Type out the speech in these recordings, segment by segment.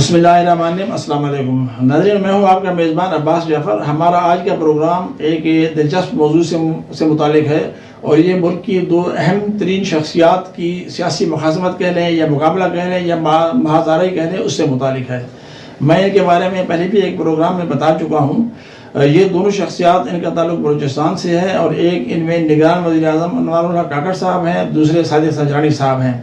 بسم اللہ الرحمن الرحیم۔ السلام علیکم ناظرین، میں ہوں آپ کا میزبان عباس جعفر۔ ہمارا آج کا پروگرام ایک دلچسپ موضوع سے متعلق ہے، اور یہ ملک کی دو اہم ترین شخصیات کی سیاسی مخاصمت کہہ لیں یا مقابلہ کہہ لیں یا محاذاری کہہ لیں، اس سے متعلق ہے۔ میں ان کے بارے میں پہلے بھی ایک پروگرام میں بتا چکا ہوں۔ یہ دونوں شخصیات، ان کا تعلق بلوچستان سے ہے، اور ایک ان میں نگران وزیر اعظم انوار الحق کاکڑ صاحب ہیں، دوسرے صادق سنجرانی صاحب ہیں۔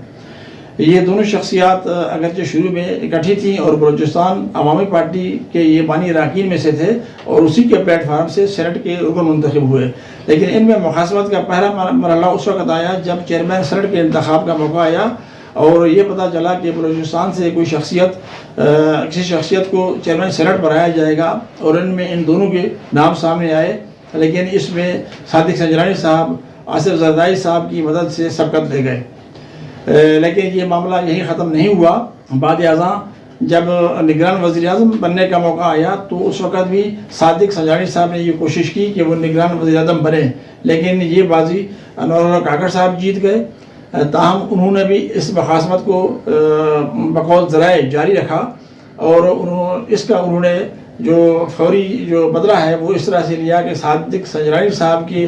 یہ دونوں شخصیات اگرچہ شروع میں اکٹھی تھیں اور بلوچستان عوامی پارٹی کے یہ بانی اراکین میں سے تھے، اور اسی کے پلیٹ فارم سے سینٹ کے رکن منتخب ہوئے، لیکن ان میں مخاصمت کا پہلا مرحلہ اس وقت آیا جب چیئرمین سینٹ کے انتخاب کا موقع آیا، اور یہ پتہ چلا کہ بلوچستان سے کوئی کسی شخصیت کو چیئرمین سینٹ بنایا جائے گا، اور ان میں ان دونوں کے نام سامنے آئے، لیکن اس میں صادق سنجرانی صاحب آصف زرداری صاحب کی مدد سے سبقت لے گئے۔ لیکن یہ معاملہ یہی ختم نہیں ہوا۔ بعد ازاں جب نگران وزیر اعظم بننے کا موقع آیا تو اس وقت بھی صادق سنجرانی صاحب نے یہ کوشش کی کہ وہ نگران وزیر اعظم بنے، لیکن یہ بازی انوار الحق کاکڑ صاحب جیت گئے۔ تاہم انہوں نے بھی اس مخاصمت کو بقول ذرائع جاری رکھا، اور انہوں نے جو فوری بدلہ ہے وہ اس طرح سے لیا کہ صادق سنجرانی صاحب کے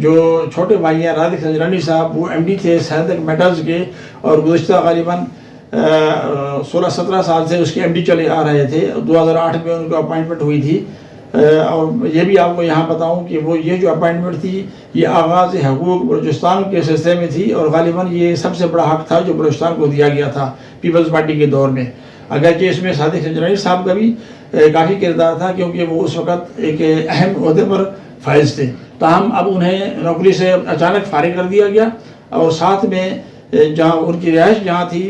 جو چھوٹے بھائی ہیں رادق سنجرانی صاحب، وہ ایم ڈی تھے سینٹ میٹلز کے، اور گزشتہ غالباً 16-17 سال سے اس کے ایم ڈی چلے آ رہے تھے۔ 2008 میں ان کو اپائنٹمنٹ ہوئی تھی، اور یہ بھی آپ کو یہاں بتاؤں کہ وہ یہ جو اپائنٹمنٹ تھی یہ آغاز حقوق بلوچستان کے سلسلے میں تھی، اور غالباً یہ سب سے بڑا حق تھا جو بلوچستان کو دیا گیا تھا پیپلز پارٹی کے دور میں، اگرچہ اس میں صادق سنجرانی صاحب کا بھی کافی کردار تھا کیونکہ وہ اس وقت ایک اہم عہدے پر فائز تھے۔ تاہم اب انہیں نوکری سے اچانک فارغ کر دیا گیا، اور ساتھ میں جہاں ان کی رہائش جہاں تھی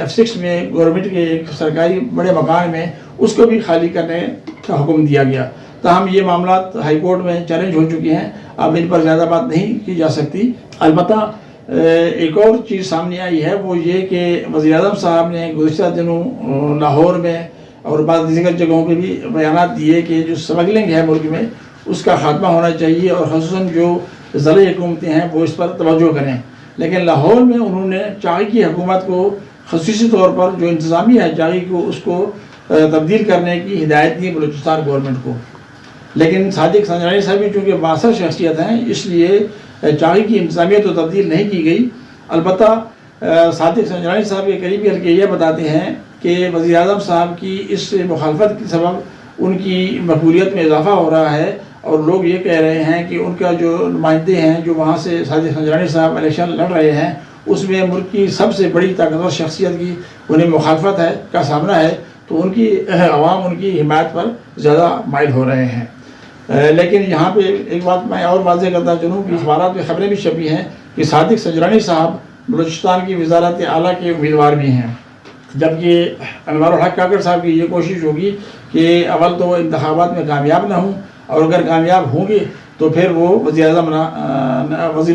F6 میں گورنمنٹ کے ایک سرکاری بڑے مکان میں، اس کو بھی خالی کرنے کا حکم دیا گیا۔ تاہم یہ معاملات ہائی کورٹ میں چیلنج ہو چکے ہیں، اب ان پر زیادہ بات نہیں کی جا سکتی۔ البتہ ایک اور چیز سامنے آئی ہے، وہ یہ کہ وزیر اعظم صاحب نے گزشتہ دنوں لاہور میں اور بعض دیگر جگہوں پہ بھی بیانات دیے کہ جو اسمگلنگ ہے ملک میں اس کا خاتمہ ہونا چاہیے، اور خصوصاً جو ضلعی حکومتیں ہیں وہ اس پر توجہ کریں۔ لیکن لاہور میں انہوں نے چاغی کی حکومت کو خصوصی طور پر جو انتظامیہ ہے چاغی کو، اس کو تبدیل کرنے کی ہدایت دی بلوچستان گورنمنٹ کو۔ لیکن صادق سنجرانی صاحب چونکہ بااثر شخصیت ہیں، اس لیے چاغی کی انتظامیہ تو تبدیل نہیں کی گئی۔ البتہ صادق سنجرانی صاحب کے قریبی حلقے یہ بتاتے ہیں کہ وزیر اعظم صاحب کی اس مخالفت کے سبب ان کی مقبولیت میں اضافہ ہو رہا ہے، اور لوگ یہ کہہ رہے ہیں کہ ان کا جو نمائندے ہیں جو وہاں سے صادق سنجرانی صاحب الیکشن لڑ رہے ہیں، اس میں ملک کی سب سے بڑی طاقتور شخصیت کی انہیں مخالفت کا سامنا ہے، تو ان کی عوام ان کی حمایت پر زیادہ مائل ہو رہے ہیں۔ لیکن یہاں پہ ایک بات میں اور واضح کرتا چلوں کہ اخبارات میں خبریں بھی چھپی ہیں کہ صادق سنجرانی صاحب بلوچستان کی وزارت اعلیٰ کے امیدوار بھی ہیں، جبکہ انوار الحق کاکڑ صاحب کی یہ کوشش ہوگی کہ اول تو وہ انتخابات میں کامیاب نہ ہوں، اور اگر کامیاب ہوں گے تو پھر وہ وزیر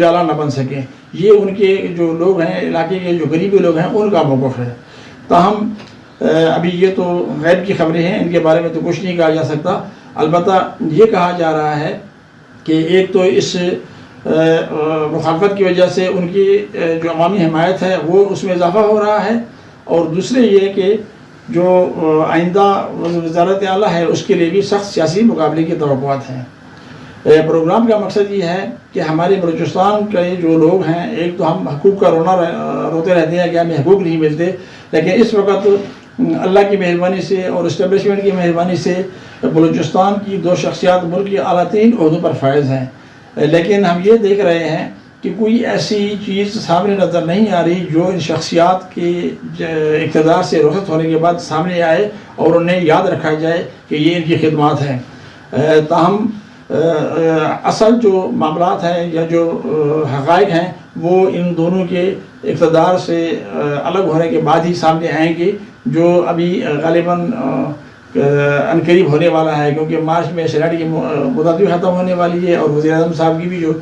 اعلیٰ نہ بن سکیں۔ یہ ان کے جو لوگ ہیں، علاقے کے جو قریبی لوگ ہیں، ان کا موقف ہے۔ تاہم ابھی یہ تو غیب کی خبریں ہیں، ان کے بارے میں تو کچھ نہیں کہا جا سکتا۔ البتہ یہ کہا جا رہا ہے کہ ایک تو اس مخالفت کی وجہ سے ان کی جو عوامی حمایت ہے وہ اس میں اضافہ ہو رہا ہے، اور دوسرے یہ کہ جو آئندہ وزارت اعلیٰ ہے اس کے لیے بھی سخت سیاسی مقابلے کی توقعات ہیں۔ پروگرام کا مقصد یہ ہے کہ ہمارے بلوچستان کے جو لوگ ہیں، ایک تو ہم حقوق کا روتے رہتے ہیں کہ ہمیں حقوق نہیں ملتے، لیکن اس وقت اللہ کی مہربانی سے اور اسٹیبلشمنٹ کی مہربانی سے بلوچستان کی دو شخصیات ملک کی اعلیٰ ترین عہدوں پر فائز ہیں، لیکن ہم یہ دیکھ رہے ہیں کہ کوئی ایسی چیز سامنے نظر نہیں آ رہی جو ان شخصیات کے اقتدار سے رخصت ہونے کے بعد سامنے آئے اور انہیں یاد رکھا جائے کہ یہ ان کی خدمات ہیں۔ تاہم اصل جو معاملات ہیں یا جو حقائق ہیں وہ ان دونوں کے اقتدار سے الگ ہونے کے بعد ہی سامنے آئیں گے، جو ابھی غالباً عنقریب ہونے والا ہے، کیونکہ مارچ میں سینٹ کی مدت بھی ختم ہونے والی ہے، اور وزیر اعظم صاحب کی بھی جو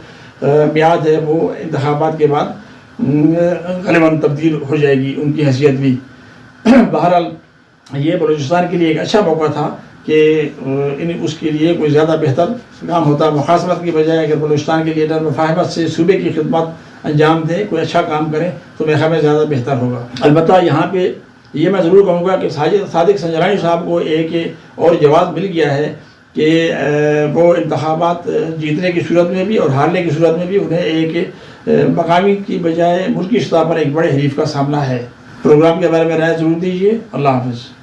میعاد ہے وہ انتخابات کے بعد غالباً تبدیل ہو جائے گی ان کی حیثیت بھی۔ بہرحال یہ بلوچستان کے لیے ایک اچھا موقع تھا کہ اس کے لیے کوئی زیادہ بہتر کام ہوتا، مخاصمت کی بجائے اگر بلوچستان کے لیڈر مفاہمت سے صوبے کی خدمت انجام دیں، کوئی اچھا کام کریں تو میرے خیال میں زیادہ بہتر ہوگا۔ البتہ یہاں پہ یہ میں ضرور کہوں گا کہ صادق سنجرانی صاحب کو ایک اور جواز مل گیا ہے کہ وہ انتخابات جیتنے کی صورت میں بھی اور ہارنے کی صورت میں بھی انہیں ایک مقامی کی بجائے ملکی سطح پر ایک بڑے حریف کا سامنا ہے۔ پروگرام کے بارے میں رائے ضرور دیجیے۔ اللہ حافظ۔